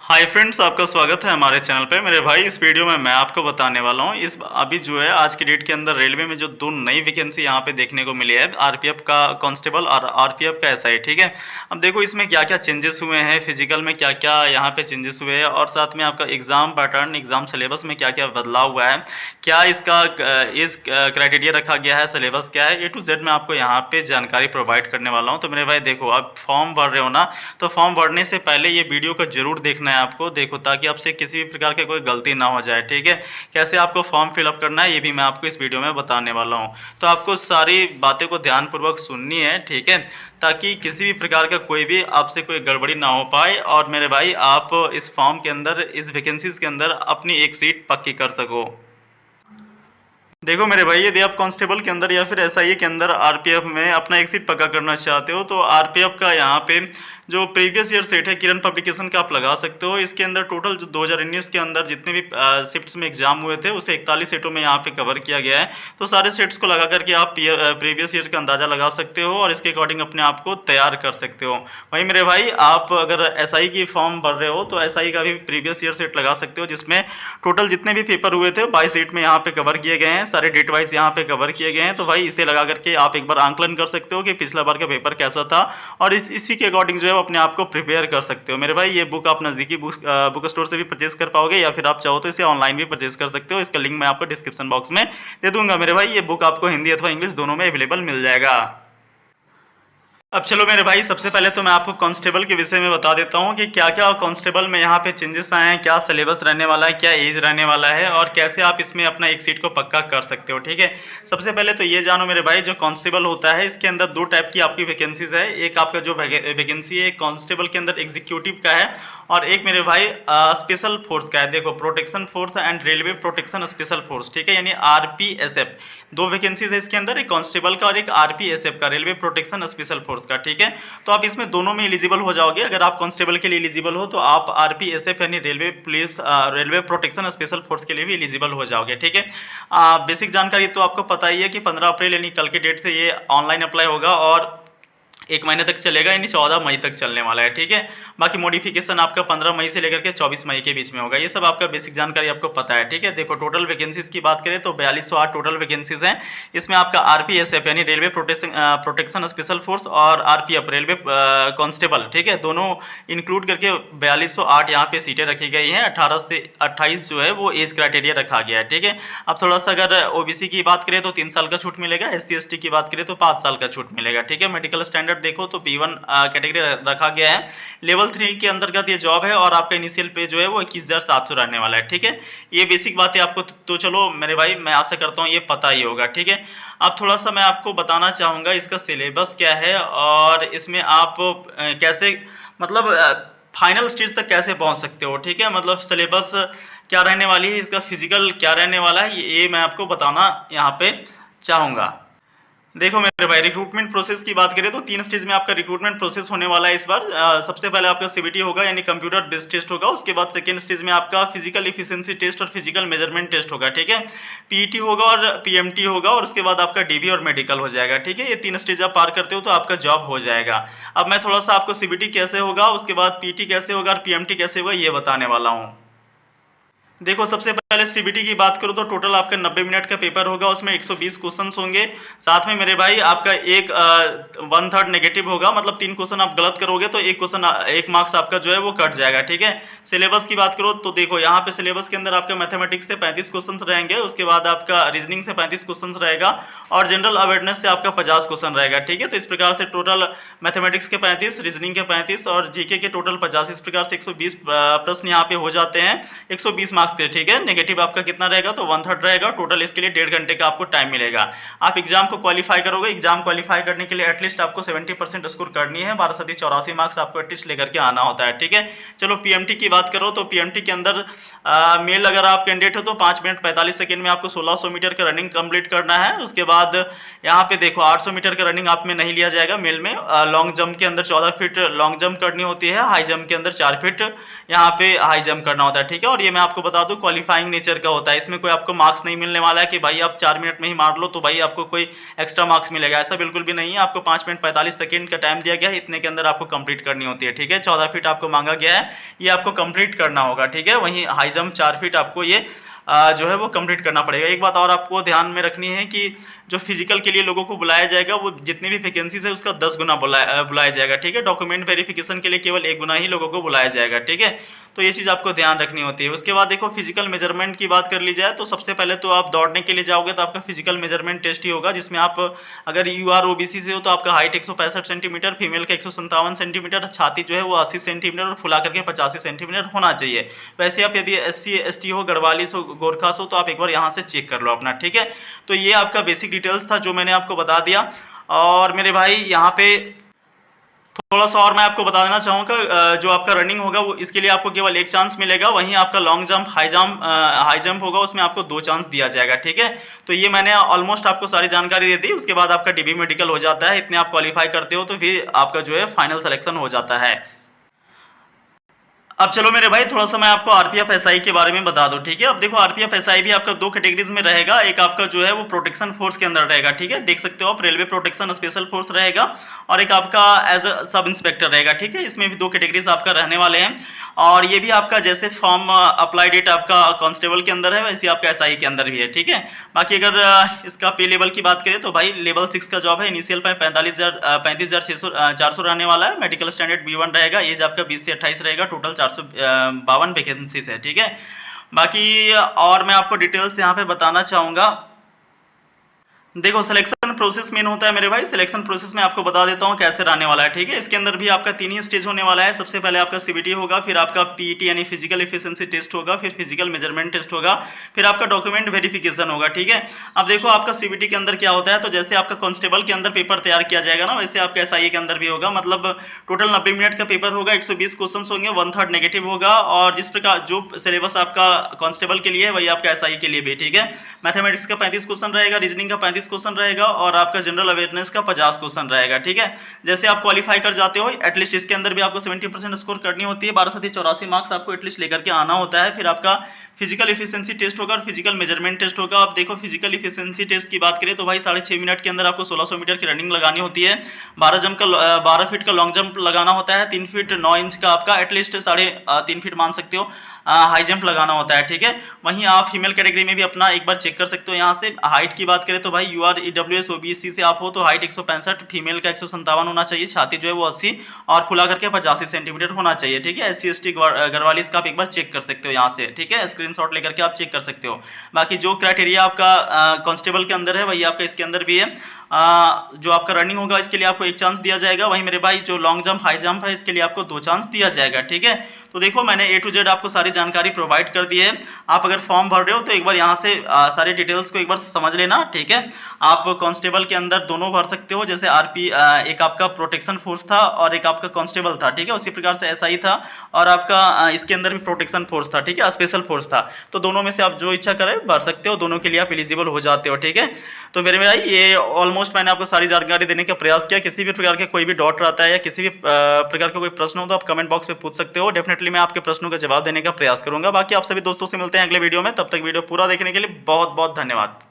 Hi friends, आपका स्वागत है हमारे चैनल पे। मेरे भाई, इस वीडियो में मैं आपको बताने वाला हूँ इस अभी जो है आज की डेट के अंदर रेलवे में जो दो नई वैकेंसी यहाँ पे देखने को मिली है, आरपीएफ का कांस्टेबल और आरपीएफ का एसआई। ठीक है, अब देखो इसमें क्या क्या चेंजेस हुए हैं, फिजिकल में क्या क्या यहाँ पे चेंजेस हुए हैं और साथ में आपका एग्जाम पैटर्न, एग्जाम सिलेबस में क्या क्या बदलाव हुआ है, क्या इसका इस क्राइटेरिया रखा गया है, सिलेबस क्या है, A to Z मैं आपको यहाँ पे जानकारी प्रोवाइड करने वाला हूँ। तो मेरे भाई देखो, आप फॉर्म भर रहे हो ना, तो फॉर्म भरने से पहले ये वीडियो को जरूर देखना है आपको, देखो, ताकि आपसे किसी भी प्रकार की कोई गलती ना हो जाए। ठीक है, कैसे आपको फॉर्म फिलअप करना है ये भी मैं आपको इस वीडियो में बताने वाला हूँ। तो आपको सारी बातें को ध्यानपूर्वक सुननी है, ठीक है, ताकि किसी भी प्रकार का कोई भी आपसे कोई गड़बड़ी ना हो पाए और मेरे भाई आप इस फॉर्म के अंदर, इस वैकेंसीज के अंदर अपनी एक सीट पक्की कर सको। देखो मेरे भाई, यदि आप कांस्टेबल के अंदर या फिर एसआई के अंदर आरपीएफ में अपना एक सीट पक्का करना चाहते हो, तो आरपीएफ का यहाँ पे जो प्रीवियस ईयर सेट है किरण पब्लिकेशन का, आप लगा सकते हो। इसके अंदर टोटल जो 2019 के अंदर जितने भी शिफ्ट्स में एग्जाम हुए थे उसे 41 सेटों में यहाँ पे कवर किया गया है। तो सारे सेट्स को लगा करके आप प्रीवियस ईयर का अंदाजा लगा सकते हो और इसके अकॉर्डिंग अपने आप को तैयार कर सकते हो। वही मेरे भाई, आप अगर एसआई की फॉर्म भर रहे हो तो एसआई का भी प्रीवियस ईयर सेट लगा सकते हो, जिसमें टोटल जितने भी पेपर हुए थे 22 सेट में यहाँ पे कवर किए गए हैं, सारे डेट वाइज यहाँ पे कवर किए गए हैं। तो भाई इसे लगा करके आप एक बार आंकलन कर सकते हो कि पिछला बार का पेपर कैसा था और इसी के अकॉर्डिंग जो है अपने आप को प्रिपेयर कर सकते हो। मेरे भाई, ये बुक आप नजदीकी बुक स्टोर से भी परचेज कर पाओगे या फिर आप चाहो तो इसे ऑनलाइन भी परचेज कर सकते हो। इसका लिंक मैं आपको डिस्क्रिप्शन बॉक्स में दे दूंगा। मेरे भाई, ये बुक आपको हिंदी अथवा इंग्लिश दोनों में अवेलेबल मिल जाएगा। अब चलो मेरे भाई, सबसे पहले तो मैं आपको कांस्टेबल के विषय में बता देता हूँ कि क्या क्या कांस्टेबल में यहाँ पे चेंजेस आए हैं, क्या सिलेबस रहने वाला है, क्या एज रहने वाला है और कैसे आप इसमें अपना एक सीट को पक्का कर सकते हो। ठीक है, सबसे पहले तो ये जानो मेरे भाई, जो कांस्टेबल होता है इसके अंदर दो टाइप की आपकी वैकेंसीज है। एक आपका जो वैकेंसी है कांस्टेबल के अंदर एग्जीक्यूटिव का है और एक मेरे भाई स्पेशल फोर्स का है। देखो, protection force and railway protection special force, ठीक है, यानी आरपीएसएफ। दो वैकेंसीज है इसके अंदर, एक कांस्टेबल का और एक आरपीएसएफ का, रेलवे प्रोटेक्शन स्पेशल फोर्स का। ठीक है, तो आप इसमें दोनों में एलिजिबल हो जाओगे। अगर आप कांस्टेबल के लिए एलिजिबल हो तो आप आरपीएसएफ यानी railway police railway protection special force के लिए भी एलिजिबल हो जाओगे। ठीक है, बेसिक जानकारी तो आपको पता ही है कि 15 अप्रैल यानी कल के डेट से ये ऑनलाइन अप्लाई होगा और 1 महीने तक चलेगा, यानी 14 मई तक चलने वाला है। ठीक है, बाकी मॉडिफिकेशन आपका 15 मई से लेकर के 24 मई के बीच में होगा। ये सब आपका बेसिक जानकारी आपको पता है। ठीक है, देखो, टोटल वैकेंसीज की बात करें तो 4208 टोटल वैकेंसीज हैं। इसमें आपका आरपीएसएफ यानी रेलवे प्रोटेक्शन स्पेशल फोर्स और आरपीएफ रेलवे कांस्टेबल, ठीक है, दोनों इंक्लूड करके 4208 यहाँ पे सीटें रखी गई हैं। 18 से 28 जो है वो एज क्राइटेरिया रखा गया है। ठीक है, अब थोड़ा सा अगर ओबीसी की बात करें तो 3 साल का छूट मिलेगा, एससी एसटी की बात करें तो 5 साल का छूट मिलेगा। ठीक है, मेडिकल स्टैंडर्ड देखो तो B1 कैटेगरी रखा गया है। लेवल 3 के अंतर्गत ये जॉब है और आपका इनिशियल पे जो है वो 21,700 रहने वाला है। ठीक है, ये बेसिक बात है आपको, तो चलो मेरे भाई, मैं आशा करता हूँ ये पता ही होगा। ठीक है, अब थोड़ा सा मैं आपको बताना चाहूंगा इसका सिलेबस क्या है और इसमें आप कैसे, मतलब फाइनल स्टेज तक कैसे पहुंच सकते हो। ठीक है, मतलब सिलेबस क्या रहने वाली है, इसका फिजिकल क्या रहने वाला है, ये मैं आपको बताना यहाँ पे चाहूंगा। देखो मेरे भाई, रिक्रूटमेंट प्रोसेस की बात करें तो 3 स्टेज में आपका रिक्रूटमेंट प्रोसेस होने वाला है इस बार। सबसे पहले आपका सीबीटी होगा यानी कंप्यूटर बेस्ड टेस्ट होगा। उसके बाद सेकेंड स्टेज में आपका फिजिकल इफिशिएंसी टेस्ट और फिजिकल मेजरमेंट टेस्ट होगा। ठीक है, पीईटी होगा और पीएमटी होगा और उसके बाद आपका डीबी और मेडिकल हो जाएगा। ठीक है, ये 3 स्टेज आप पार करते हो तो आपका जॉब हो जाएगा। अब मैं थोड़ा सा आपको सीबीटी कैसे होगा, उसके बाद पीईटी कैसे होगा और पीएमटी कैसे होगा ये बताने वाला हूँ। देखो, सबसे पहले सीबीटी की बात करूं तो टोटल आपका 90 मिनट का पेपर होगा, उसमें 120 क्वेश्चंस होंगे। साथ में मेरे भाई आपका एक 1/3 नेगेटिव होगा, मतलब 3 क्वेश्चन आप गलत करोगे तो एक क्वेश्चन, 1 मार्क्स आपका जो है वो कट जाएगा। ठीक है, सिलेबस की बात करो तो देखो, यहाँ पे सिलेबस के अंदर आपका मैथमेटिक्स से 35 क्वेश्चन रहेंगे, उसके बाद आपका रीजनिंग से 35 क्वेश्चन रहेगा और जनरल अवेयरनेस से आपका 50 क्वेश्चन रहेगा। ठीक है, तो इस प्रकार से टोटल मैथमेटिक्स के 35, रीजनिंग के 35 और जीके के टोटल 50, इस प्रकार से 120 प्रश्न यहाँ पे हो जाते हैं 120 मार्क्स से। ठीक है, नेगेटिव आपका कितना रहेगा तो 1/3 रहेगा। टोटल इसके लिए 1.5 घंटे का आपको टाइम मिलेगा। आप एग्जाम को क्वालिफाई करोगे, एग्जाम क्वालिफाई करने के लिए एटलीस्ट आपको 70% स्कोर करनी है, 12 से 84 मार्क्स आपको एटलीस्ट लेकर के आना होता है। ठीक है, चलो पीएमटी की बात करो तो पीएमटी के अंदर मेल अगर आप कैंडिडेट हो तो 5 मिनट 45 सेकंड में आपको 1600 मीटर का रनिंग कंप्लीट करना है। उसके बाद यहाँ पे देखो 800 मीटर का रनिंग आप में नहीं लिया जाएगा मेल में। लॉन्ग जंप के अंदर 14 फीट लॉन्ग जंप करनी होती है, हाई जंप के अंदर 4 फीट यहाँ पे हाई जंप करना होता है। ठीक है, और ये मैं आपको बता दूं क्वालिफाइंग टाइमिंग नेचर का होता है, इसमें कोई आपको मार्क्स नहीं मिलने वाला है कि भाई आप 4 मिनट में ही मार लो तो भाई आपको कोई एक्स्ट्रा मार्क्स मिलेगा, ऐसा बिल्कुल भी नहीं है। आपको 5 मिनट 45 सेकंड का टाइम दिया गया है, इतने के अंदर आपको कंप्लीट करनी होती है, ठीक है। 14 फीट आपको मांगा गया है, ये आपको कंप्लीट करना होगा, ठीक है। वहीं हाई जंप 4 फीट आपको ये जो है वो कंप्लीट करना पड़ेगा। एक बात और आपको ध्यान में रखनी है कि जो फिजिकल के लिए लोगों को बुलाया जाएगा वो जितनी भी वैकेंसीज है उसका 10 गुना बुलाया जाएगा, ठीक है। डॉक्यूमेंट वेरिफिकेशन के लिए केवल 1 गुना ही लोगों को बुलाया जाएगा, ठीक है। तो ये चीज आपको ध्यान रखनी होती है। उसके बाद देखो फिजिकल मेजरमेंट की बात कर ली जाए तो सबसे पहले तो आप दौड़ने के लिए जाओगे तो आपका फिजिकल मेजरमेंट टेस्ट ही होगा, जिसमें आप अगर यू आर ओबीसी से हो तो आपका हाइट 165 सेंटीमीटर, फीमेल का 157 सेंटीमीटर, छाती जो है वो 80 सेंटीमीटर और फुला करके 85 सेंटीमीटर होना चाहिए। वैसे आप यदि SC ST हो, गढ़वालिस हो, गोरखास हो तो आप एक बार यहाँ से चेक कर लो अपना, ठीक है। तो ये आपका बेसिक डिटेल्स था जो मैंने आपको बता दिया। और मेरे भाई यहाँ पे थोड़ा सा और मैं आपको बता देना चाहूंगा, जो आपका रनिंग होगा वो इसके लिए आपको केवल 1 चांस मिलेगा, वहीं आपका लॉन्ग जंप हाई जंप होगा उसमें आपको 2 चांस दिया जाएगा, ठीक है। तो ये मैंने ऑलमोस्ट आपको सारी जानकारी दे दी। उसके बाद आपका DB मेडिकल हो जाता है, इतने आप क्वालिफाई करते हो तो फिर आपका जो है फाइनल सिलेक्शन हो जाता है। अब चलो मेरे भाई थोड़ा सा मैं आपको आरपीएफ एसआई के बारे में बता दूं, ठीक है। अब देखो आरपीएफ एसआई भी आपका 2 कैटेगरीज में रहेगा, एक आपका जो है वो प्रोटेक्शन फोर्स के अंदर रहेगा, ठीक है। देख सकते हो आप रेलवे प्रोटेक्शन स्पेशल फोर्स रहेगा और एक आपका एज अ सब इंस्पेक्टर रहेगा, ठीक है। इसमें भी 2 कैटेगरीज आपका रहने वाले हैं और ये भी आपका जैसे फॉर्म अप्लाई डेट आपका कांस्टेबल के अंदर है वैसे आपका एसआई के अंदर भी है, ठीक है। बाकी अगर इसका पे लेवल की बात करें तो भाई लेवल 6 का जॉब है, इनिशियल पे 35,400 रहने वाला है, मेडिकल स्टैंडर्ड B1 रहेगा, एज आपका 20 से 28 रहेगा, टोटल 452 वैकेंसीज है, ठीक है। बाकी और मैं आपको डिटेल्स यहाँ पे बताना चाहूंगा। देखो सिलेक्शन प्रोसेस मेन होता है मेरे भाई, सिलेक्शन प्रोसेस में आपको बता देता हूँ कैसे रहने वाला है, ठीक है। इसके अंदर भी आपका 3 ही स्टेज होने वाला है। सबसे पहले आपका CBT होगा, फिर आपका PET यानी फिजिकल एफिशिएंसी टेस्ट होगा, फिर फिजिकल मेजरमेंट टेस्ट होगा, फिर आपका डॉक्यूमेंट वेरिफिकेशन होगा, ठीक है। अब देखो आपका CBT के अंदर क्या होता है, तो जैसे आपका कांस्टेबल के अंदर पेपर तैयार किया जाएगा ना वैसे आपका SIA के अंदर भी होगा। मतलब टोटल 90 मिनट का पेपर होगा, 120 क्वेश्चन होंगे, 1/3 नेगेटिव होगा और जिस प्रकार जो सिलेबस आपका कांस्टेबल के लिए है वही आपका SIA के लिए भी, ठीक है। मैथमेटिक्स का 35 क्वेश्चन रहेगा, रीजनिंग का 35 क्वेश्चन रहेगा और आपका जनरल अवेयरनेस का 50 क्वेश्चन रहेगा, ठीक है। जैसे आप क्वालिफाई कर जाते हो एटलीस्ट इसके अंदर भी आपको 70% स्कोर करनी होती है, 12 से 84 मार्क्स आपको एटलीस्ट लेकर के आना होता है। फिर आपका फिजिकल एफिशिएंसी टेस्ट होगा और फिजिकल मेजरमेंट टेस्ट होगा। आप देखो फिजिकल एफिशिएंसी टेस्ट की बात करें तो भाई 6.5 मिनट के अंदर आपको 1600 मीटर की रनिंग लगानी होती है, 12 फीट का लॉन्ग जंप लगाना होता है, 3 फीट 9 इंच का आपका एटलीस्ट 3.5 फीट मान सकते हो हाई जंप लगाना होता है, ठीक है। वहीं आप फीमेल कैटेगरी में भी अपना एक बार चेक कर सकते हो। यहाँ से हाइट की बात करें तो भाई UR EWS OBC से आप हो तो हाइट 165, फीमेल का 157 होना चाहिए, छाती जो है वो 80 और फुला करके 85 सेंटीमीटर होना चाहिए, ठीक है। SC ST गढ़वालिस का आप एक बार चेक कर सकते हो यहाँ से, ठीक है। स्क्रीनशॉट लेकर के आप चेक कर सकते हो। बाकी जो क्राइटेरिया आपका कांस्टेबल के अंदर है वही आपका इसके अंदर भी है। जो आपका रनिंग होगा इसके लिए आपको 1 चांस दिया जाएगा, वहीं मेरे भाई जो लॉन्ग जंप हाई जंप है इसके लिए आपको 2 चांस दिया जाएगा, ठीक है। तो देखो मैंने A to Z आपको सारी जानकारी प्रोवाइड कर दी है। आप अगर फॉर्म भर रहे हो तो एक बार यहाँ से सारी डिटेल्स को एक बार समझ लेना, ठीक है। आप कांस्टेबल के अंदर दोनों भर सकते हो, जैसे एक आपका प्रोटेक्शन फोर्स था और एक आपका कांस्टेबल था, ठीक है। उसी प्रकार से SI था और आपका इसके अंदर भी प्रोटेक्शन फोर्स था, ठीक है, स्पेशल फोर्स था। तो दोनों में से आप जो इच्छा करें भर सकते हो, दोनों के लिए आप एलिजिबल हो जाते हो, ठीक है। तो मेरे भाई ये ऑलमोस्ट मैंने आपको सारी जानकारी देने का प्रयास किया। किसी भी प्रकार के कोई भी डाउट रहता है या किसी भी प्रकार का कोई प्रश्न हो तो आप कमेंट बॉक्स में पूछ सकते हो, डेफिनेटली मैं आपके प्रश्नों का जवाब देने का प्रयास करूंगा। बाकी आप सभी दोस्तों से मिलते हैं अगले वीडियो में, तब तक वीडियो पूरा देखने के लिए बहुत बहुत धन्यवाद।